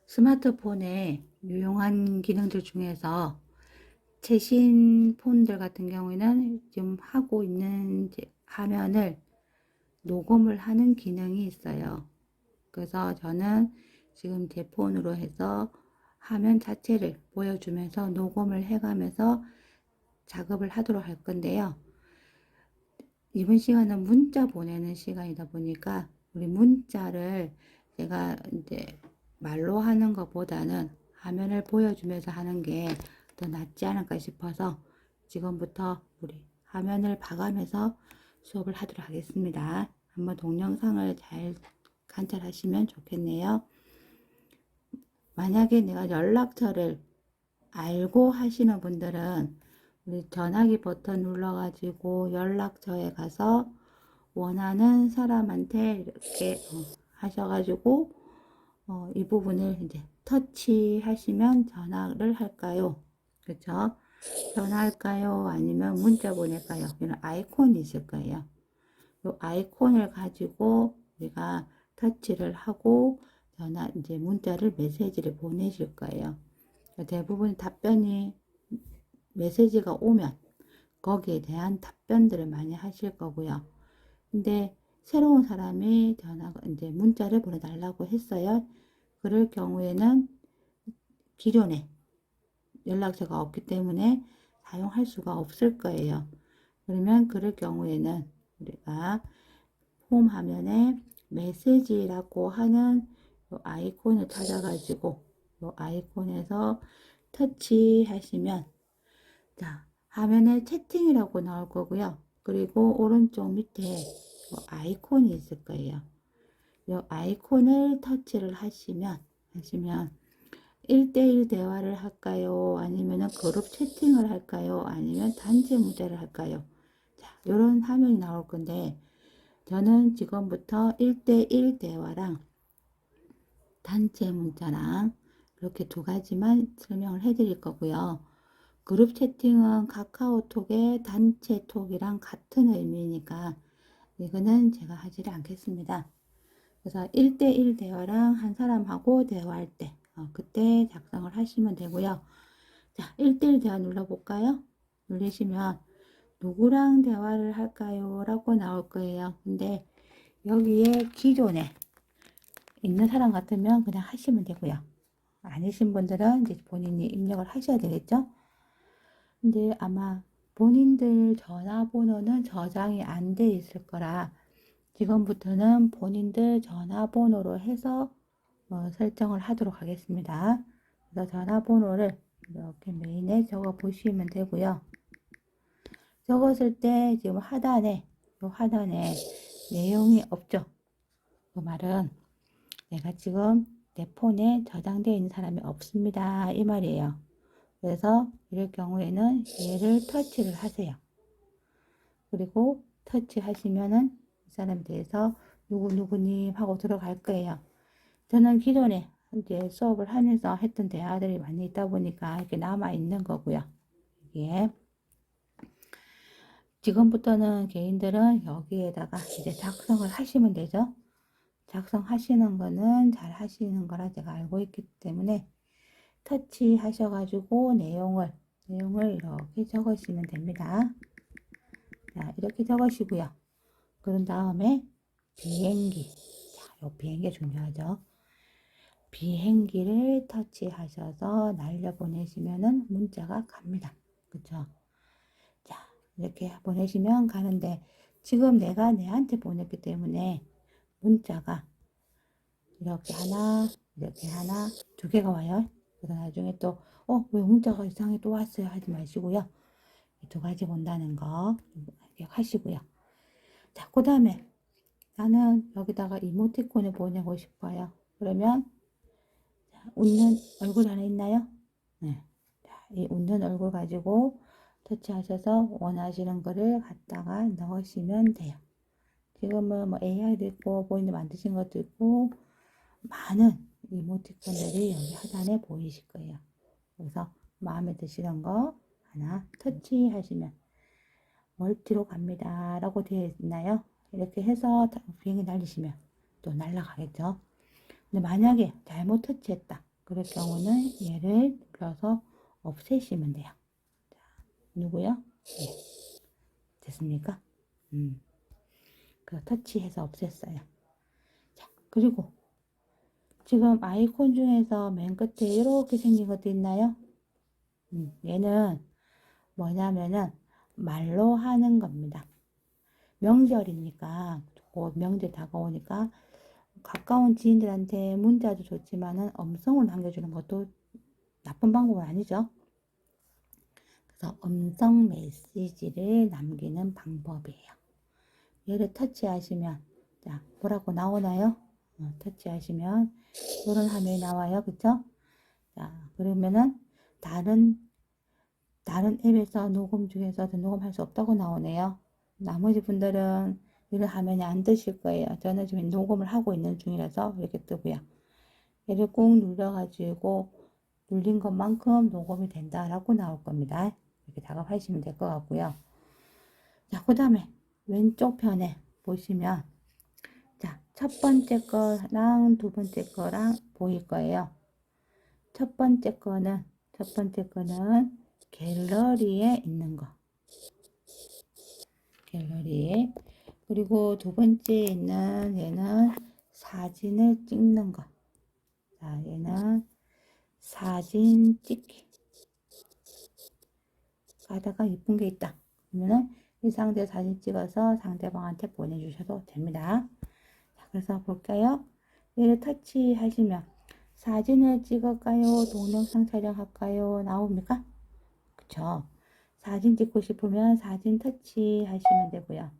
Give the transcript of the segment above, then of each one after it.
스마트폰에 유용한 기능들 중에서 최신 폰들 같은 경우에는 지금 하고 있는 화면을 녹음을 하는 기능이 있어요. 그래서 저는 지금 제 폰으로 해서 화면 자체를 보여주면서 녹음을 해가면서 작업을 하도록 할 건데요. 이번 시간은 문자 보내는 시간이다 보니까 우리 문자를 제가 이제 말로 하는 것보다는 화면을 보여주면서 하는 게 더 낫지 않을까 싶어서 지금부터 우리 화면을 봐가면서 수업을 하도록 하겠습니다. 한번 동영상을 잘 관찰하시면 좋겠네요. 만약에 내가 연락처를 알고 하시는 분들은 우리 전화기 버튼 눌러가지고 연락처에 가서 원하는 사람한테 이렇게 하셔가지고 이 부분을 이제 터치하시면 전화를 할까요? 그렇죠? 전화할까요? 아니면 문자 보낼까요? 이런 아이콘이 있을 거예요. 이 아이콘을 가지고 우리가 터치를 하고 전화 이제 문자를 메시지를 보내실 거예요. 대부분 답변이 메시지가 오면 거기에 대한 답변들을 많이 하실 거고요. 근데 새로운 사람이 이제 문자를 보내달라고 했어요. 그럴 경우에는 기존에 연락처가 없기 때문에 사용할 수가 없을 거예요. 그러면 그럴 경우에는 우리가 홈 화면에 메시지라고 하는 요 아이콘을 찾아가지고 요 아이콘에서 터치하시면 자, 화면에 채팅이라고 나올 거고요. 그리고 오른쪽 밑에 요 아이콘이 있을 거예요. 이 아이콘을 터치를 하시면 1대1 대화를 할까요? 아니면 그룹 채팅을 할까요? 아니면 단체 문자를 할까요? 자, 이런 화면이 나올 건데 저는 지금부터 1대1 대화랑 단체 문자랑 이렇게 두 가지만 설명을 해 드릴 거고요. 그룹 채팅은 카카오톡의 단체 톡이랑 같은 의미니까 이거는 제가 하지를 않겠습니다. 그래서 1대1 대화랑 한 사람하고 대화할 때 그때 작성을 하시면 되고요. 자, 1대1 대화 눌러볼까요? 누르시면 누구랑 대화를 할까요? 라고 나올 거예요. 근데 여기에 기존에 있는 사람 같으면 그냥 하시면 되고요. 아니신 분들은 이제 본인이 입력을 하셔야 되겠죠? 근데 아마 본인들 전화번호는 저장이 안 돼 있을 거라 지금부터는 본인들 전화번호로 해서 설정을 하도록 하겠습니다. 그래서 전화번호를 이렇게 메인에 적어 보시면 되고요. 적었을 때 지금 하단에 내용이 없죠. 그 말은 내가 지금 내 폰에 저장되어 있는 사람이 없습니다. 이 말이에요. 그래서 이럴 경우에는 얘를 터치를 하세요. 그리고 터치하시면은 이 사람에 대해서 누구누구님 하고 들어갈 거예요. 저는 기존에 이제 수업을 하면서 했던 대화들이 많이 있다 보니까 이렇게 남아 있는 거고요. 이게 지금부터는 개인들은 여기에다가 이제 작성을 하시면 되죠. 작성하시는 거는 잘 하시는 거라 제가 알고 있기 때문에 터치 하셔가지고 내용을 이렇게 적으시면 됩니다. 자, 이렇게 적으시고요. 그런 다음에 비행기. 자, 요 비행기 중요하죠. 비행기를 터치하셔서 날려보내시면은 문자가 갑니다. 그쵸? 자, 이렇게 보내시면 가는데 지금 내가 내한테 보냈기 때문에 문자가 이렇게 하나, 두 개가 와요. 그래서 나중에 또, 왜 문자가 이상하게 또 왔어요? 하지 마시고요. 두 가지 본다는 거 기억하시고요. 자, 그 다음에 나는 여기다가 이모티콘을 보내고 싶어요. 그러면 웃는 얼굴 하나 있나요? 네. 자, 이 웃는 얼굴 가지고 터치하셔서 원하시는 거를 갖다가 넣으시면 돼요. 지금은 뭐 AI도 있고 본인이 만드신 것도 있고 많은 이모티콘들이 여기 하단에 보이실 거예요. 그래서 마음에 드시는 거 하나 터치하시면 멀티로 갑니다 라고 되어 있나요? 이렇게 해서 비행기 날리시면 또 날아가겠죠. 근데 만약에 잘못 터치했다. 그럴 경우는 얘를 눌러서 없애시면 돼요. 자, 누구요? 예. 됐습니까? 그래서 터치해서 없앴어요. 자, 그리고 지금 아이콘 중에서 맨 끝에 이렇게 생긴 것도 있나요? 얘는 뭐냐면은 말로 하는 겁니다. 명절이니까, 곧 명절 다가오니까 가까운 지인들한테 문자도 좋지만은 음성을 남겨주는 것도 나쁜 방법은 아니죠. 그래서 음성 메시지를 남기는 방법이에요. 얘를 터치하시면, 자, 뭐라고 나오나요? 터치하시면 이런 화면이 나와요. 그쵸? 자, 그러면은 다른 앱에서 녹음 중에서도 녹음할 수 없다고 나오네요. 나머지 분들은 이런 화면이 안 뜨실 거예요. 저는 지금 녹음을 하고 있는 중이라서 이렇게 뜨고요. 얘를 꾹 눌러가지고 눌린 것만큼 녹음이 된다라고 나올 겁니다. 이렇게 작업하시면 될 것 같고요. 자, 그 다음에 왼쪽 편에 보시면 자, 첫 번째 거랑 두 번째 거랑 보일 거예요. 첫 번째 거는 갤러리에 있는 거. 갤러리에. 그리고 두 번째 있는 얘는 사진을 찍는 거. 자, 얘는 사진 찍기. 가다가 이쁜 게 있다. 그러면은 이 상태 사진 찍어서 상대방한테 보내주셔도 됩니다. 자, 그래서 볼까요? 얘를 터치하시면 사진을 찍을까요? 동영상 촬영할까요? 나옵니까? 그쵸? 사진 찍고 싶으면 사진 터치하시면 되고요.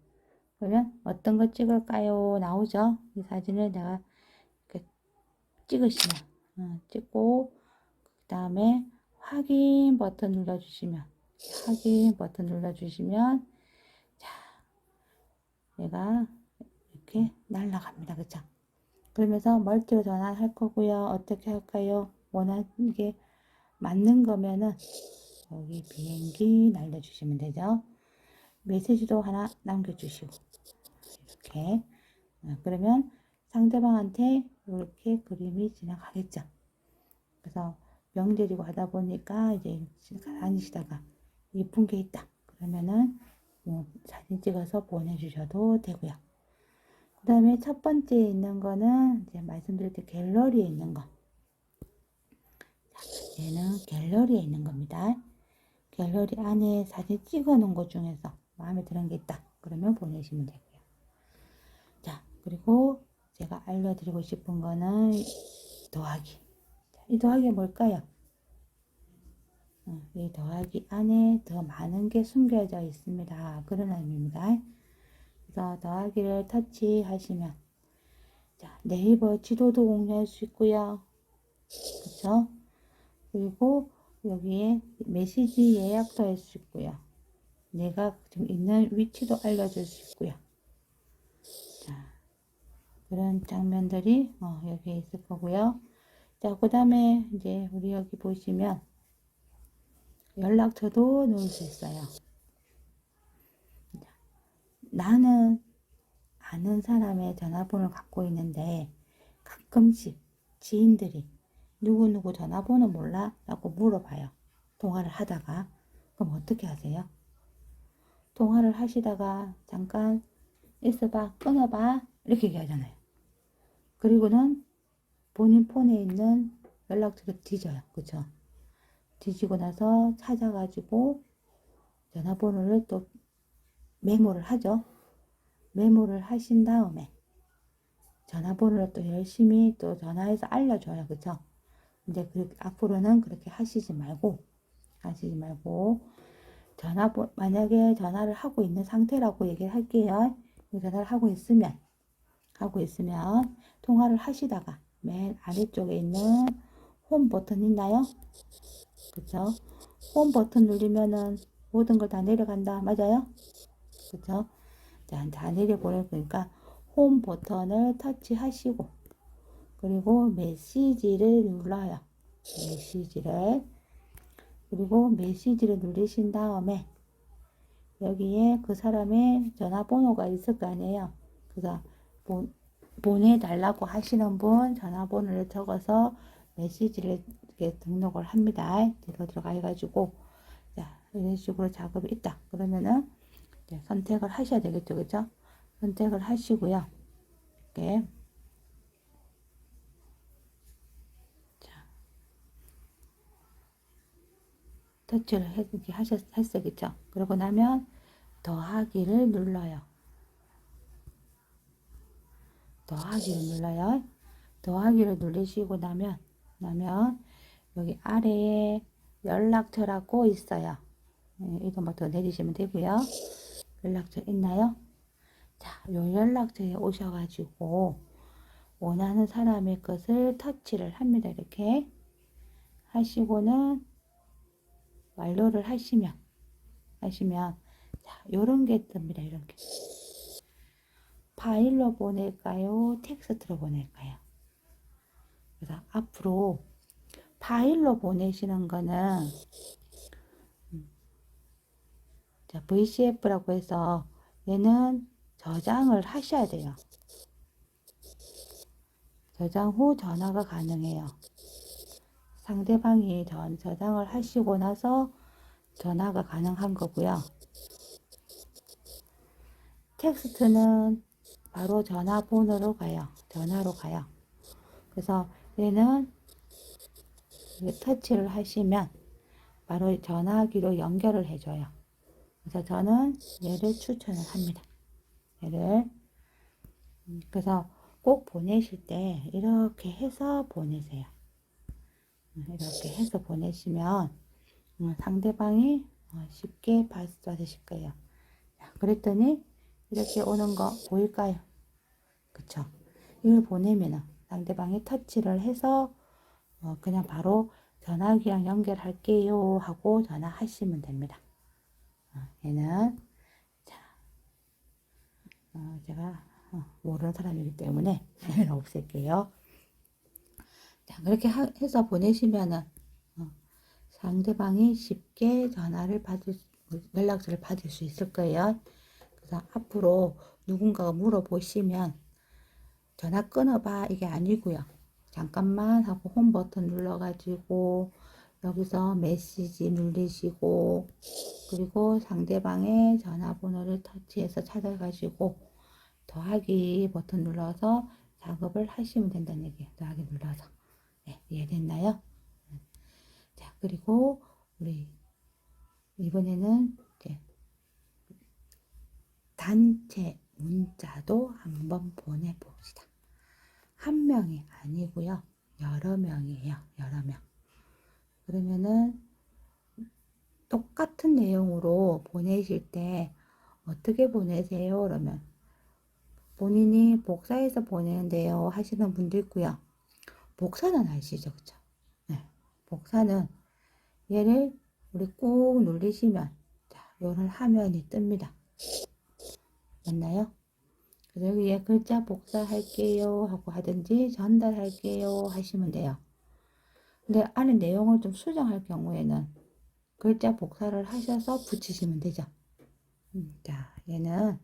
그러면 어떤 거 찍을까요? 나오죠? 이 사진을 내가 이렇게 찍으시면 찍고 그 다음에 확인 버튼 눌러주시면 자, 얘가 이렇게 날아갑니다. 그쵸? 그러면서 멀티로 전환할 거고요. 어떻게 할까요? 원하는 게 맞는 거면은 여기 비행기 날려주시면 되죠. 메시지도 하나 남겨주시고 이렇게 그러면 상대방한테 이렇게 그림이 지나가겠죠. 그래서 명절이고 하다 보니까 이제 다니시다가 예쁜 게 있다 그러면은 사진 찍어서 보내주셔도 되고요. 그 다음에 첫 번째 있는 거는 이제 말씀드릴 때 갤러리에 있는 거. 자, 얘는 갤러리에 있는 겁니다. 갤러리 안에 사진 찍어 놓은 것 중에서 마음에 드는 게 있다 그러면 보내시면 되고요. 자, 그리고 제가 알려드리고 싶은 거는 더하기. 이 더하기가 뭘까요? 이 더하기 안에 더 많은 게 숨겨져 있습니다. 그런 의미입니다. 그래서 더하기를 터치하시면 자, 네이버 지도도 공유할 수 있고요. 그쵸? 그리고 여기에 메시지 예약도 할 수 있고요. 내가 지금 있는 위치도 알려줄 수 있고요. 자, 그런 장면들이 여기에 있을 거고요. 자, 그 다음에 이제 우리 여기 보시면 연락처도 넣을 수 있어요. 나는 아는 사람의 전화번호를 갖고 있는데 가끔씩 지인들이 누구누구 전화번호 몰라? 라고 물어봐요. 통화를 하다가. 그럼 어떻게 하세요? 통화를 하시다가 잠깐 있어봐, 끊어봐 이렇게 얘기하잖아요. 그리고는 본인 폰에 있는 연락처를 뒤져요. 그쵸? 뒤지고 나서 찾아가지고 전화번호를 또 메모를 하죠. 메모를 하신 다음에 전화번호를 또 열심히 또 전화해서 알려줘요. 그쵸? 근데 앞으로는 그렇게 하시지 말고 만약에 전화를 하고 있는 상태라고 얘기를 할게요. 전화를 하고 있으면 통화를 하시다가 맨 아래쪽에 있는 홈 버튼 있나요? 그쵸? 홈 버튼 누르면은 모든 걸 다 내려간다. 맞아요? 그쵸? 자, 다 내려보낼 거니까 홈 버튼을 터치하시고 그리고 메시지를 눌러요. 그리고 메시지를 누르신 다음에 여기에 그 사람의 전화번호가 있을 거 아니에요. 그래서 보내달라고 하시는 분 전화번호를 적어서 메시지를 이렇게 등록을 합니다. 들어가 해가지고 자 이런 식으로 작업이 있다. 그러면은 이제 선택을 하셔야 되겠죠, 그죠? 선택을 하시고요. 이렇게 자 터치를 했어요, 그죠? 그러고 나면 더하기를 눌러요. 더하기를 눌러요. 더하기를 누르시고 나면 여기 아래에 연락처라고 있어요. 이거 더 내리시면 되고요. 연락처 있나요? 자, 요 연락처에 오셔가지고 원하는 사람의 것을 터치를 합니다. 이렇게 하시고는 완료를 하시면 자, 요런 게 뜹니다. 이렇게 파일로 보낼까요? 텍스트로 보낼까요? 그래서 앞으로 파일로 보내시는 거는 자, VCF라고 해서 얘는 저장을 하셔야 돼요. 저장 후 전화가 가능해요. 상대방이 저장을 하시고 나서 전화가 가능한 거고요. 텍스트는 바로 전화번호로 가요. 전화로 가요. 그래서 얘는 터치를 하시면 바로 전화기로 연결을 해줘요. 그래서 저는 얘를 추천을 합니다. 얘를 그래서 꼭 보내실 때 이렇게 해서 보내세요. 이렇게 해서 보내시면 상대방이 쉽게 받으실 거예요. 그랬더니 이렇게 오는 거 보일까요? 그쵸? 이걸 보내면은 상대방이 터치를 해서 그냥 바로 전화기랑 연결할게요 하고 전화하시면 됩니다. 얘는 자, 제가 모르는 사람이기 때문에 없앨게요. 자, 그렇게 해서 보내시면은 상대방이 쉽게 연락처를 받을 수 있을 거예요. 그래서 앞으로 누군가가 물어보시면 전화 끊어봐 이게 아니고요. 잠깐만 하고 홈 버튼 눌러가지고 여기서 메시지 누르시고 그리고 상대방의 전화번호를 터치해서 찾아가지고 더하기 버튼 눌러서 작업을 하시면 된다는 얘기예요. 더하기 눌러서. 네, 이해됐나요? 자, 그리고 우리 이번에는 이제 단체 문자도 한번 보내봅시다. 한 명이 아니고요. 여러 명이에요. 여러 명. 그러면은 똑같은 내용으로 보내실 때 어떻게 보내세요? 그러면 본인이 복사해서 보내는데요 하시는 분도 있고요. 복사는 아시죠? 그쵸? 네. 복사는 얘를 우리 꾹 누르시면 자, 요런 화면이 뜹니다. 맞나요? 그래서 여기에 글자 복사할게요 하고 하든지 전달할게요 하시면 돼요. 근데 안에 내용을 좀 수정할 경우에는 글자 복사를 하셔서 붙이시면 되죠. 자, 얘는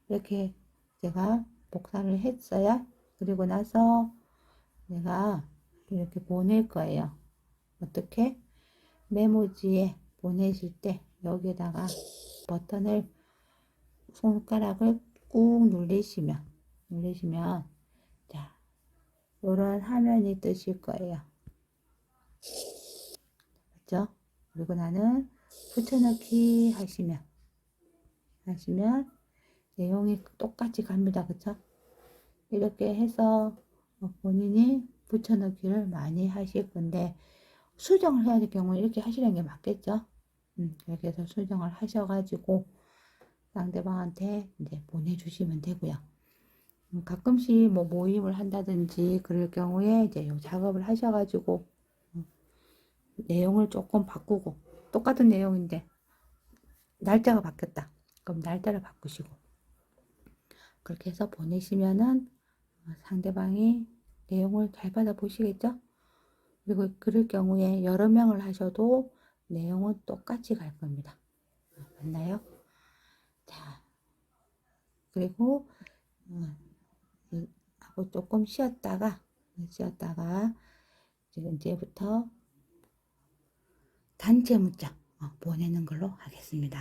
이렇게 제가 복사를 했어요. 그리고 나서 내가 이렇게 보낼 거예요. 어떻게? 메모지에 보내실 때 여기에다가 버튼을 손가락을 꾹 누르시면 자, 이런 화면이 뜨실 거예요. 그죠? 그리고 나는 붙여넣기 하시면 내용이 똑같이 갑니다. 그쵸? 이렇게 해서 본인이 붙여넣기를 많이 하실 건데 수정을 해야 될 경우에 이렇게 하시는 게 맞겠죠? 이렇게 해서 수정을 하셔가지고 상대방한테 이제 보내주시면 되고요. 가끔씩 뭐 모임을 한다든지 그럴 경우에 이제 요 작업을 하셔가지고 내용을 조금 바꾸고 똑같은 내용인데 날짜가 바뀌었다. 그럼 날짜를 바꾸시고 그렇게 해서 보내시면은 상대방이 내용을 잘 받아보시겠죠? 그리고 그럴 경우에 여러 명을 하셔도 내용은 똑같이 갈 겁니다. 맞나요? 자, 그리고 하고 조금 쉬었다가 지금 이제부터 단체 문자 보내는 걸로 하겠습니다.